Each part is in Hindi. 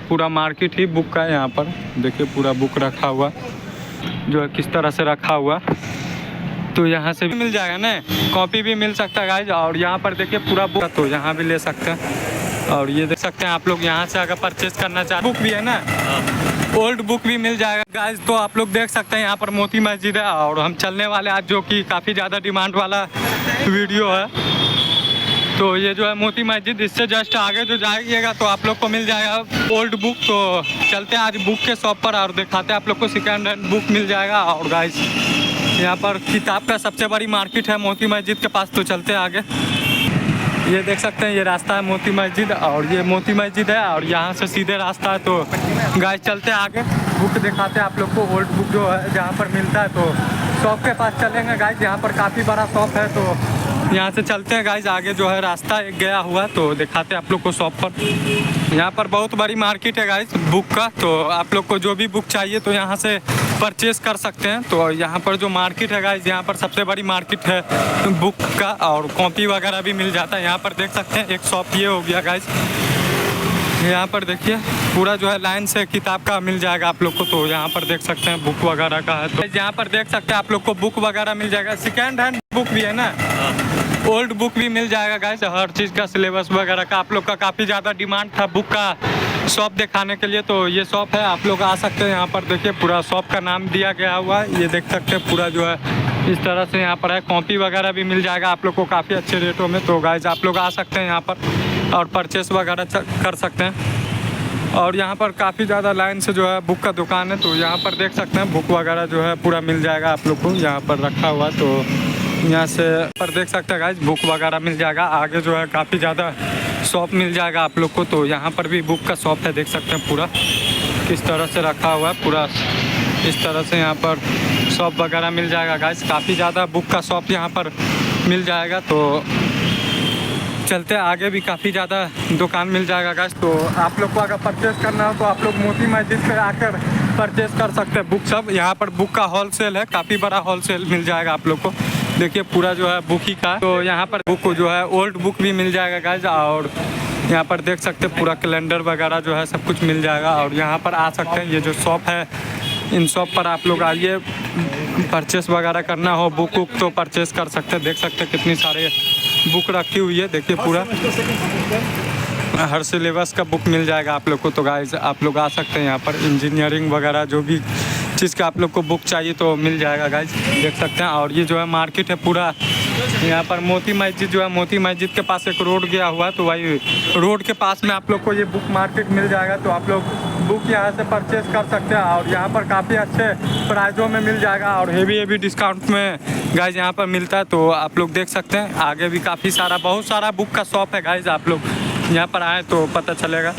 पूरा मार्केट ही बुक का है। यहाँ पर देखिए पूरा बुक रखा हुआ जो है किस तरह से रखा हुआ। तो यहाँ से भी मिल जाएगा ना, कॉपी भी मिल सकता है गाइज। और यहाँ पर देखिए पूरा बुक, तो यहाँ भी ले सकते हैं। और ये देख सकते हैं आप लोग, यहाँ से अगर परचेज करना चाहते, बुक भी है ना, ओल्ड बुक भी मिल जाएगा गाइज। तो आप लोग देख सकते हैं यहाँ पर मोती मस्जिद है। और हम चलने वाले आज, जो कि काफ़ी ज़्यादा डिमांड वाला वीडियो है। तो ये जो है मोती मस्जिद, इससे जस्ट आगे जो जाइएगा तो आप लोग को मिल जाएगा ओल्ड बुक। तो चलते हैं आज बुक के शॉप पर और दिखाते हैं आप लोग को सेकेंड हैंड बुक मिल जाएगा। और गाइज यहाँ पर किताब का सबसे बड़ी मार्केट है मोती मस्जिद के पास। तो चलते हैं आगे। ये देख सकते हैं ये रास्ता है मोती मस्जिद, और ये मोती मस्जिद है और यहाँ से सीधे रास्ता है। तो गाइस चलते हैं आगे, बुक दिखाते हैं आप लोग को, ओल्ड बुक जो है जहाँ पर मिलता है। तो शॉप के पास चलेंगे गाइस, यहाँ पर काफ़ी बड़ा शॉप है। तो यहाँ से चलते हैं गाइस आगे, जो है रास्ता एक गया हुआ। तो दिखाते हैं आप लोग को शॉप पर। यहाँ पर बहुत बड़ी मार्केट है गाइस बुक का। तो आप लोग को जो भी बुक चाहिए तो यहाँ से परचेस कर सकते हैं। तो यहाँ पर जो मार्केट है गाइस, यहाँ पर सबसे बड़ी मार्केट है बुक का। और कॉपी वगैरह भी मिल जाता है। यहाँ पर देख सकते हैं एक शॉप ये हो गया गाइस। यहाँ पर देखिए पूरा जो है लाइन से किताब का मिल जाएगा आप लोग को। तो यहाँ पर देख सकते हैं बुक वगैरह का है। तो यहाँ पर देख सकते हैं आप लोग को बुक वगैरह मिल जाएगा। सेकेंड हैंड बुक भी है ना, ओल्ड बुक भी मिल जाएगा गाइस। हर चीज़ का सिलेबस वगैरह का आप लोग का काफ़ी ज़्यादा डिमांड था बुक का शॉप दिखाने के लिए। तो ये शॉप है, आप लोग आ सकते हैं। यहाँ पर देखिए पूरा शॉप का नाम दिया गया हुआ है। ये देख सकते हैं पूरा जो है इस तरह से यहाँ पर है। कॉपी वगैरह भी मिल जाएगा आप लोग को काफ़ी अच्छे रेटों में। तो गाइस आप लोग आ सकते हैं यहाँ पर और परचेस वगैरह कर सकते हैं। और यहाँ पर काफ़ी ज़्यादा लाइन से जो है बुक का दुकान है। तो यहाँ पर देख सकते हैं बुक वगैरह जो है पूरा मिल जाएगा आप लोग को यहाँ पर रखा हुआ। तो यहाँ से पर देख सकते हैं गाइस बुक वगैरह मिल जाएगा। आगे जो है काफ़ी ज़्यादा शॉप मिल जाएगा आप लोग को। तो यहाँ पर भी बुक का शॉप है, देख सकते हैं पूरा किस तरह से रखा हुआ है। पूरा इस तरह से यहाँ पर शॉप वगैरह मिल जाएगा गाइस। काफ़ी ज़्यादा बुक का शॉप यहाँ पर मिल जाएगा। तो चलते आगे भी काफ़ी ज़्यादा दुकान मिल जाएगा गाइस। तो आप लोग को अगर परचेस करना हो तो आप लोग मोती मस्जिद पे आकर परचेस कर सकते हैं बुक सब। यहाँ पर बुक का होलसेल है, काफ़ी बड़ा होलसेल मिल जाएगा आप लोग को। देखिए पूरा जो है बुक ही का। तो यहाँ पर बुक जो है ओल्ड बुक भी मिल जाएगा गाइस। और यहाँ पर देख सकते हैं पूरा कैलेंडर वगैरह जो है सब कुछ मिल जाएगा। और यहाँ पर आ सकते हैं, ये जो शॉप है इन शॉप पर आप लोग आइए, परचेस वगैरह करना हो बुक वुक तो परचेस कर सकते हैं। देख सकते हैं कितनी सारे बुक रखी हुई है। देखिए पूरा हर सिलेबस का बुक मिल जाएगा आप लोग को। तो गाइस आप लोग आ सकते हैं यहाँ पर, इंजीनियरिंग वगैरह जो भी चीज़ का आप लोग को बुक चाहिए तो मिल जाएगा गाइस, देख सकते हैं। और ये जो है मार्केट है पूरा, यहाँ पर मोती मस्जिद जो है, मोती मस्जिद के पास एक रोड गया हुआ है। तो वही रोड के पास में आप लोग को ये बुक मार्केट मिल जाएगा। तो आप लोग बुक यहाँ से परचेस कर सकते हैं। और यहाँ पर काफ़ी अच्छे प्राइसों में मिल जाएगा और हेवी डिस्काउंट में गाइज यहाँ पर मिलता है। तो आप लोग देख सकते हैं आगे भी काफ़ी सारा, बहुत सारा बुक का शॉप है गाइज। आप लोग यहाँ पर आए तो पता चलेगा।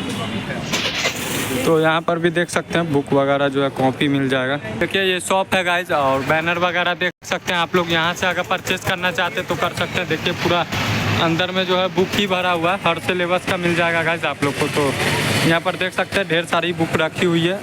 तो यहाँ पर भी देख सकते हैं बुक वगैरह जो है, कॉपी मिल जाएगा। देखिए ये शॉप है गाइज। और बैनर वगैरह देख सकते हैं आप लोग, यहाँ से अगर परचेस करना चाहते तो कर सकते हैं। देखिए पूरा अंदर में जो है बुक ही भरा हुआ है, हर सिलेबस का मिल जाएगा गाइज आप लोग को। तो यहाँ पर देख सकते हैं ढेर सारी बुक रखी हुई है।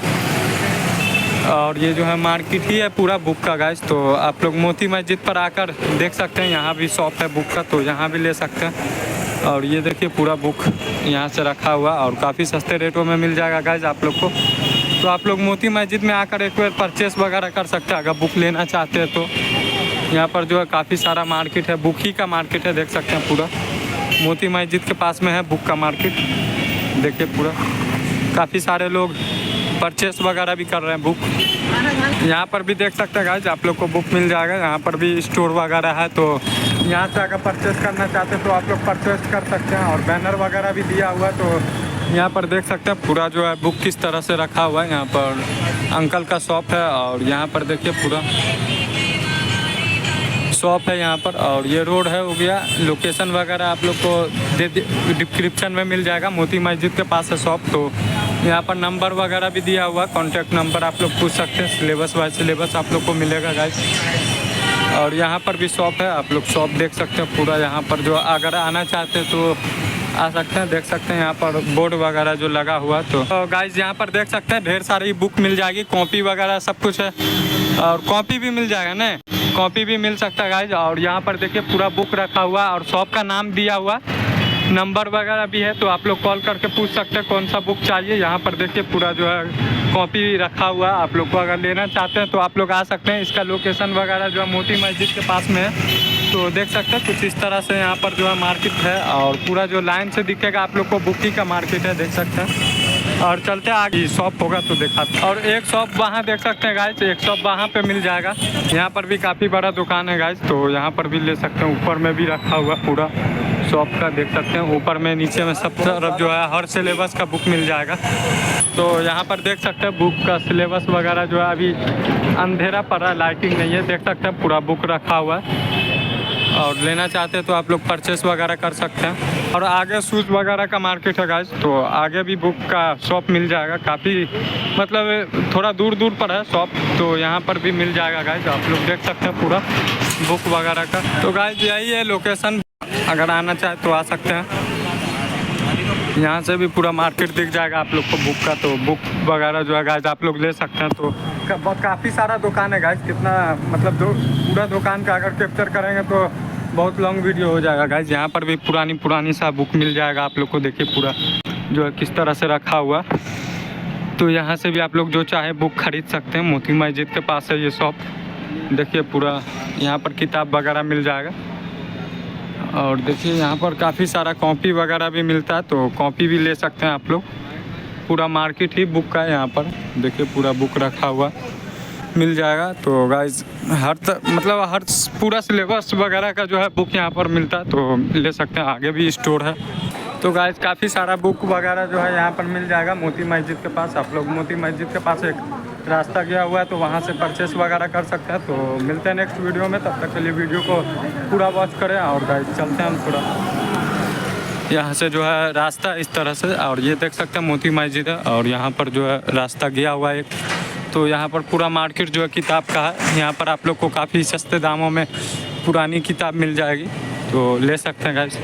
और ये जो है मार्केट ही है पूरा बुक का गाइज। तो आप लोग मोती मस्जिद पर आकर देख सकते हैं, यहाँ भी शॉप है बुक का, तो यहाँ भी ले सकते हैं। और ये देखिए पूरा बुक यहाँ से रखा हुआ और काफ़ी सस्ते रेटों में मिल जाएगा गाइज आप लोग को। तो आप लोग मोती मस्जिद में आकर एक बार परचेस वगैरह कर सकते हैं अगर बुक लेना चाहते हैं। तो यहाँ पर जो है काफ़ी सारा मार्केट है, बुक ही का मार्केट है, देख सकते हैं पूरा मोती मस्जिद के पास में है बुक का मार्केट। देखिए पूरा काफ़ी सारे लोग परचेस वगैरह भी कर रहे हैं बुक। यहाँ पर भी देख सकते हैं गाइज आप लोग को बुक मिल जाएगा। यहाँ पर भी स्टोर वगैरह है, तो यहाँ से अगर परचेस करना चाहते हैं तो आप लोग परचेस कर सकते हैं। और बैनर वगैरह भी दिया हुआ है। तो यहाँ पर देख सकते हैं पूरा जो है बुक किस तरह से रखा हुआ है। यहाँ पर अंकल का शॉप है और यहाँ पर देखिए पूरा शॉप है यहाँ पर। और ये रोड है हो गया, लोकेशन वगैरह आप लोग को डिस्क्रिप्शन में मिल जाएगा। मोती मस्जिद के पास है शॉप। तो यहाँ पर नंबर वगैरह भी दिया हुआ है, कॉन्टैक्ट नंबर आप लोग पूछ सकते हैं। सिलेबस वाइज सिलेबस आप लोग को मिलेगा गाइस। और यहाँ पर भी शॉप है, आप लोग शॉप देख सकते हैं पूरा। यहाँ पर जो अगर आना चाहते हैं तो आ सकते हैं, देख सकते हैं यहाँ पर बोर्ड वगैरह जो लगा हुआ। तो गाइस यहाँ पर देख सकते हैं ढेर सारी बुक मिल जाएगी, कॉपी वगैरह सब कुछ है। और कॉपी भी मिल जाएगा ना, कॉपी भी मिल सकता है गाइज। और यहाँ पर देखिए पूरा बुक रखा हुआ और शॉप का नाम दिया हुआ नंबर वगैरह भी है, तो आप लोग कॉल करके पूछ सकते हैं कौन सा बुक चाहिए। यहाँ पर देखिए पूरा जो है कॉपी रखा हुआ है, आप लोग को अगर लेना चाहते हैं तो आप लोग आ सकते हैं। इसका लोकेशन वगैरह जो है मोती मस्जिद के पास में है, तो देख सकते हैं कुछ इस तरह से यहाँ पर जो है मार्केट है, और पूरा जो लाइन से दिखेगा आप लोग को बुक ही का मार्केट है, देख सकते हैं। और चलते आगे शॉप होगा तो दिखाते हैं। और एक शॉप वहाँ देख सकते हैं गाइस, एक शॉप वहाँ पे मिल जाएगा। यहाँ पर भी काफ़ी बड़ा दुकान है गाइस, तो यहाँ पर भी ले सकते हैं। ऊपर में भी रखा हुआ पूरा शॉप का देख सकते हैं, ऊपर में नीचे में सब तरफ जो है हर सिलेबस का बुक मिल जाएगा। तो यहाँ पर देख सकते हैं बुक का सिलेबस वगैरह जो है, अभी अंधेरा पड़ा, लाइटिंग नहीं है, देख सकते हैं पूरा बुक रखा हुआ है। और लेना चाहते हैं तो आप लोग परचेस वगैरह कर सकते हैं। और आगे शूज़ वगैरह का मार्केट है गाइस, तो आगे भी बुक का शॉप मिल जाएगा। काफ़ी मतलब थोड़ा दूर दूर पर है शॉप, तो यहाँ पर भी मिल जाएगा गाइस। आप लोग देख सकते हैं पूरा बुक वगैरह का। तो गाइस यही है लोकेशन, अगर आना चाहे तो आ सकते हैं। यहाँ से भी पूरा मार्केट दिख जाएगा आप लोग को बुक का, तो बुक वगैरह जो है गाइस आप लोग ले सकते हैं। तो काफ़ी सारा दुकान है गाइस, कितना मतलब पूरा दुकान का अगर कैप्चर करेंगे तो बहुत लॉन्ग वीडियो हो जाएगा गाइस। यहाँ पर भी पुरानी सा बुक मिल जाएगा आप लोग को, देखिए पूरा जो है किस तरह से रखा हुआ। तो यहाँ से भी आप लोग जो चाहे बुक खरीद सकते हैं। मोती मस्जिद के पास है ये शॉप, देखिए पूरा यहाँ पर किताब वगैरह मिल जाएगा। और देखिए यहाँ पर काफ़ी सारा कॉपी वगैरह भी मिलता है, तो कॉपी भी ले सकते हैं आप लोग। पूरा मार्केट ही बुक का है, यहाँ पर देखिए पूरा बुक रखा हुआ मिल जाएगा। तो गाइस मतलब हर पूरा सिलेबस वगैरह का जो है बुक यहाँ पर मिलता है, तो ले सकते हैं। आगे भी स्टोर है, तो गाइस काफ़ी सारा बुक वगैरह जो है यहाँ पर मिल जाएगा मोती मस्जिद के पास। आप लोग मोती मस्जिद के पास एक रास्ता गया हुआ है, तो वहाँ से परचेस वगैरह कर सकते हैं। तो मिलते हैं नेक्स्ट वीडियो में, तब तक के लिए वीडियो को पूरा वॉच करें। और गाइस चलते हैं हम थोड़ा, यहाँ से जो है रास्ता इस तरह से, और ये देख सकते हैं मोती मस्जिद है, और यहाँ पर जो है रास्ता गया हुआ है एक। तो यहाँ पर पूरा मार्केट जो है किताब का है, यहाँ पर आप लोग को काफ़ी सस्ते दामों में पुरानी किताब मिल जाएगी, तो ले सकते हैं गाइस।